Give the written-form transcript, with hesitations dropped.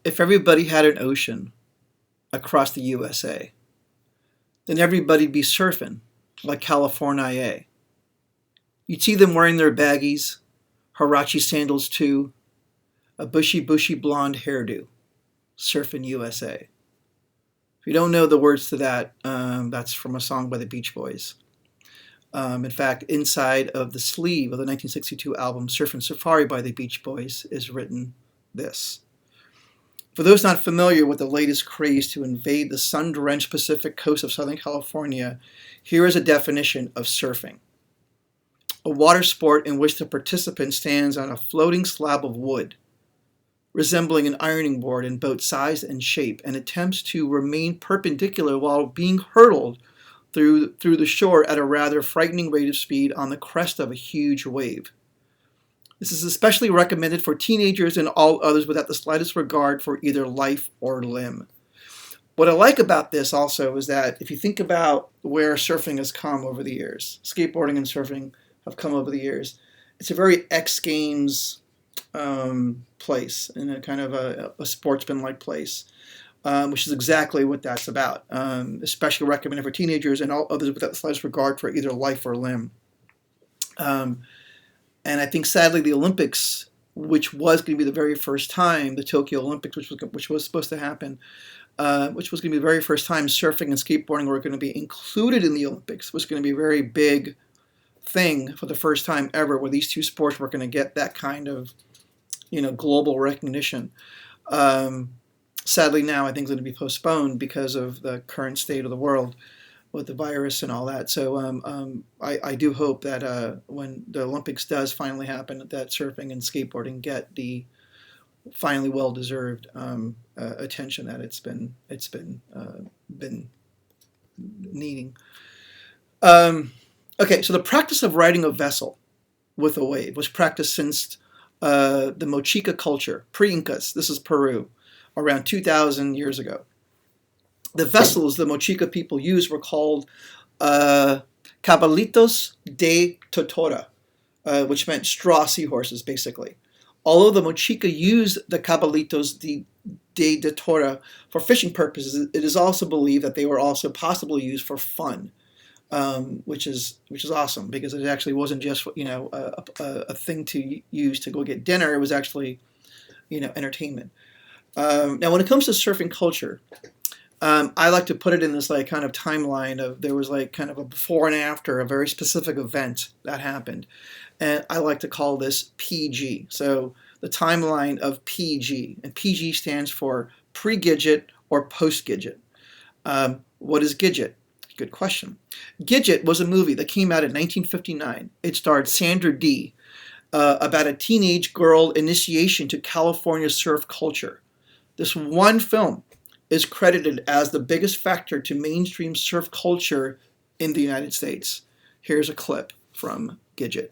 If everybody had an ocean across the USA, then everybody'd be surfing like California. You'd see them wearing their baggies, Huarache sandals too, a bushy blonde hairdo, surfing USA. If you don't know the words to that, that's from a song by the Beach Boys. In fact, inside of the sleeve of the 1962 album Surfin' Safari by the Beach Boys is written this. For those not familiar with the latest craze to invade the sun-drenched Pacific coast of Southern California, here is a definition of surfing. A water sport in which the participant stands on a floating slab of wood, resembling an ironing board in both size and shape, and attempts to remain perpendicular while being hurtled through the shore at a rather frightening rate of speed on the crest of a huge wave. This is especially recommended for teenagers and all others without the slightest regard for either life or limb. What I like about this also is that if you think about where surfing has come over the years, skateboarding and surfing have come over the years, it's a very X Games place, and a kind of a sportsman-like place, which is exactly what that's about, especially recommended for teenagers and all others without the slightest regard for either life or limb. And I think, sadly, the Olympics, which was going to be the very first time, the Tokyo Olympics, which was supposed to happen, which was going to be the very first time surfing and skateboarding were going to be included in the Olympics, was going to be a very big thing for the first time ever, where these two sports were going to get that kind of, global recognition. Sadly, now I think it's going to be postponed because of the current state of the world with the virus and all that. So I do hope that when the Olympics does finally happen, that surfing and skateboarding get the finally well-deserved attention that it's been needing. Okay, so the practice of riding a vessel with a wave was practiced since the Mochica culture, pre-Incas. This is Peru, around 2,000 years ago. The vessels the Mochica people used were called cabalitos de totora, which meant straw seahorses, basically. Although the Mochica used the cabalitos de totora for fishing purposes, it is also believed that they were also possibly used for fun, which is awesome, because it actually wasn't just a thing to use to go get dinner. It was actually entertainment. Now, when it comes to surfing culture, I like to put it in this kind of timeline of there was kind of a before and after, a very specific event that happened. And I like to call this PG. So the timeline of PG. And PG stands for pre-Gidget or post-Gidget. What is Gidget? Good question. Gidget was a movie that came out in 1959. It starred Sandra Dee about a teenage girl initiation to California surf culture. This one film is credited as the biggest factor to mainstream surf culture in the United States. Here's a clip from Gidget.